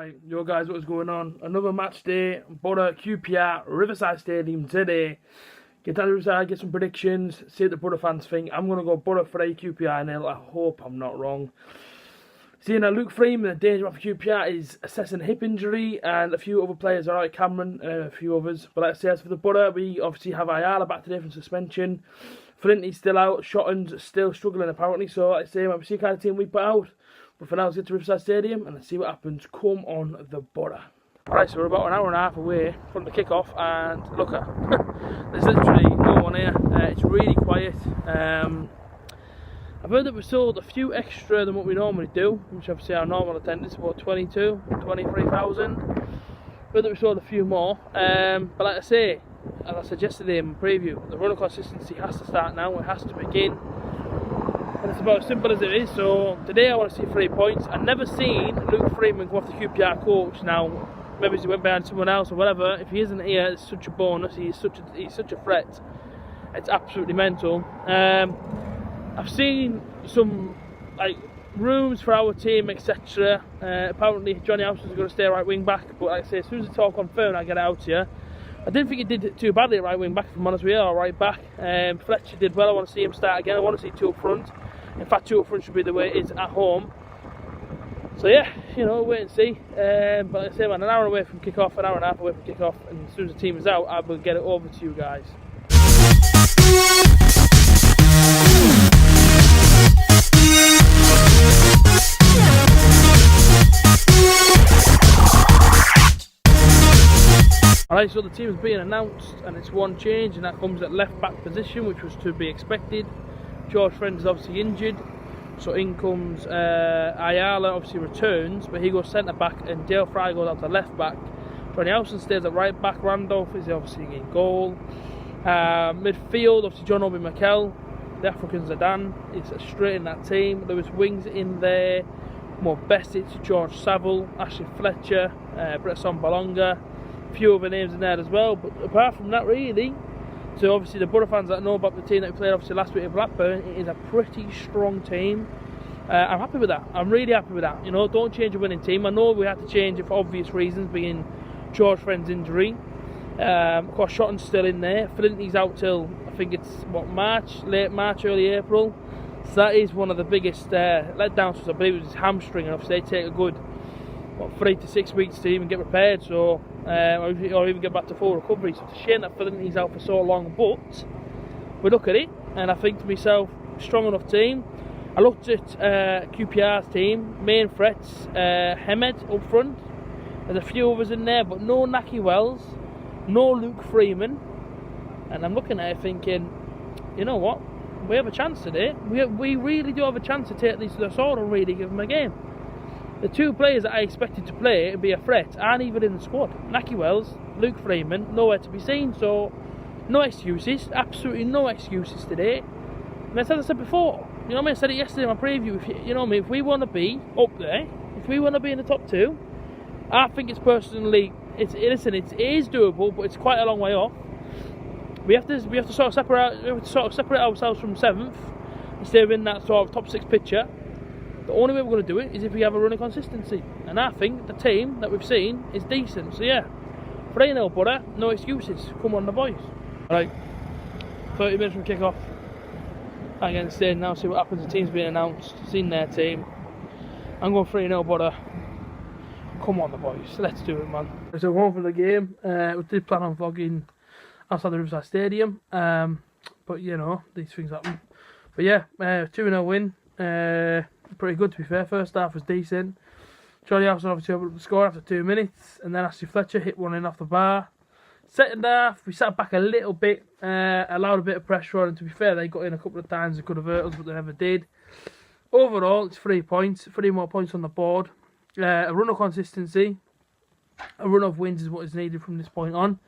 Right, yo guys, what is going on? Another match day, BORO QPR, Riverside Stadium today. Get down to Riverside, get some predictions, see what the BORO fans think. I'm going to go BORO 3, QPR 0. I hope I'm not wrong. Seeing that Luke Freeman, the danger man for QPR, is assessing a hip injury, and a few other players are out, Cameron and a few others. But let's say as for the BORO, we obviously have Ayala back today from suspension. Flinty's still out, Shotton's still struggling apparently, so like I say, we'll see the kind of team we put out. But for now, let's get to Riverside Stadium and let's see what happens. Come on the BORO. Right, so we're about an hour and a half away from the kickoff, and look, there's literally no one here. It's really quiet. I've heard that we sold a few extra than what we normally do, which obviously our normal attendance is about 23,000. Heard that we sold a few more, but like I say, as I said yesterday in my preview, the run of consistency has to start now. It has to begin. And it's about as simple as it is. So today I want to see 3 points. I've never seen Luke Freeman go off the QPR coach. Now, maybe he went behind someone else or whatever. If he isn't here, it's such a bonus. He's such a threat. It's absolutely mental. I've seen some rooms for our team, etc. Apparently Johnny Howson's going to stay right wing back. But like I say, as soon as it's all confirmed, I get out here. I didn't think he did too badly at right wing back, if I'm honest with you, or right back. Fletcher did well. I want to see him start again. I want to see 2 up front. In fact, 2 up front should be the way it is at home. So yeah, you know, wait and see. But like I say, man, an hour away from kickoff, an hour and a half away from kickoff, and as soon as the team is out, I will get it over to you guys. Alright, so the team is being announced, and it's one change, and that comes at left back position, which was to be expected. George Friend is obviously injured, so in comes Ayala, obviously returns, but he goes centre back, and Dale Fry goes out to left back. Johnny Howson stays at right back. Randolph is obviously in goal. Midfield, obviously John Obi Mikel, the African Zidane is straight in that team. Lewis Wings in there, Mo Besic, George Saville, Ashley Fletcher, Bretson Balonga. A few other names in there as well, but apart from that, really, so obviously the BORO fans that know about the team that we played obviously last week at Blackburn, it is a pretty strong team. I'm happy with that. I'm really happy with that. You know, don't change a winning team. I know we had to change it for obvious reasons, being George Friend's injury. Of course, Shotton's still in there. Flinty's out till I think it's March, late March, early April. So that is one of the biggest letdowns. I believe it was his hamstring, and obviously they take a good 3 to 6 weeks to even get repaired, so or even get back to full recovery. So it's a shame that Flinty's out for so long, but we look at it and I think to myself, strong enough team. I looked at QPR's team, main threats, Hemed up front, there's a few others in there, but no Naki Wells, no Luke Freeman, and I'm looking at it thinking, you know what, we have a chance today. We really do have a chance to take these to the sword and really give them a game. The 2 players that I expected to play and be a threat aren't even in the squad. Naki Wells, Luke Freeman, nowhere to be seen, so no excuses, absolutely no excuses today. And as I said before, you know what I mean, I said it yesterday in my preview, if we want to be up there, if we want to be in the top 2, I think it's personally, it is doable, but it's quite a long way off. We have to sort of separate ourselves from 7th and stay within that sort of top 6 picture. The only way we're going to do it is if we have a run of consistency, and I think the team that we've seen is decent. So yeah, 3-0 BORO, no excuses. Come on the boys. Right, 30 minutes from kick-off. I'm getting stayed now, see what happens. The team's being announced, seen their team. I'm going 3-0 BORO. Come on the boys, let's do it, man. So we're home for the game. We did plan on vlogging outside the Riverside Stadium, but you know, these things happen. But yeah, 2-0 win. Pretty good, to be fair. First half was decent. Johnny Howson obviously opened up the score after 2 minutes, and then Ashley Fletcher hit one in off the bar. Second half, we sat back a little bit, allowed a bit of pressure on, and to be fair, they got in a couple of times and could have hurt us, but they never did. Overall, it's 3 points, 3 more points on the board. A run of consistency, a run of wins is what is needed from this point on.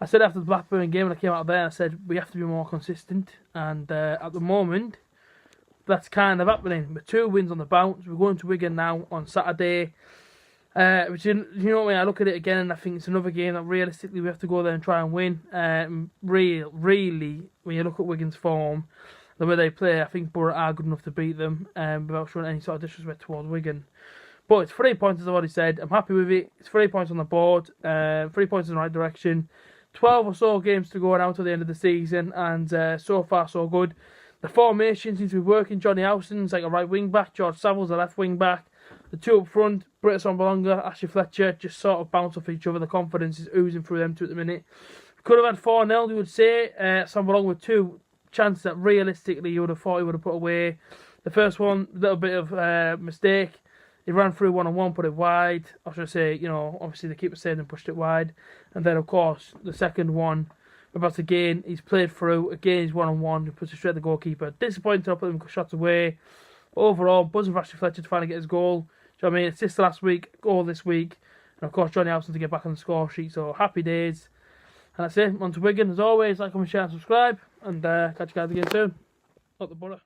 I said after the Blackburn game, when I came out of there, I said we have to be more consistent, and at the moment, that's kind of happening. With 2 wins on the bounce, we're going to Wigan now on Saturday. Which, you know what I mean, I look at it again and I think it's another game that realistically we have to go there and try and win. Really, when you look at Wigan's form, the way they play, I think BORO are good enough to beat them without showing any sort of disrespect towards Wigan. But it's 3 points, as I've already said. I'm happy with it. It's 3 points on the board, 3 points in the right direction. 12 or so games to go now to the end of the season, and so far so good. The formation seems to be working. Johnny Howson's like a right wing back, George Saville's a left wing back. The two up front, Britt Assombalonga, Ashley Fletcher, just sort of bounce off each other. The confidence is oozing through them two at the minute. Could have had 4-0, you would say. Assombalonga with 2 chances that realistically you would have thought he would have put away. The first one, a little bit of mistake. He ran through 1-on-1, put it wide. I should say, you know, obviously the keeper saved and pushed it wide. And then, of course, the second one, about again, he's played through. Again, he's 1-on-1. He puts it straight at the goalkeeper. Disappointed to put him shots away. Overall, buzzing for Ashley Fletcher to finally get his goal. Do you know what I mean? Assist last week, goal this week. And, of course, Johnny Howson to get back on the score sheet. So, happy days. And that's it. On to Wigan. As always, like, comment, share, and subscribe. And catch you guys again soon. Up the Borough.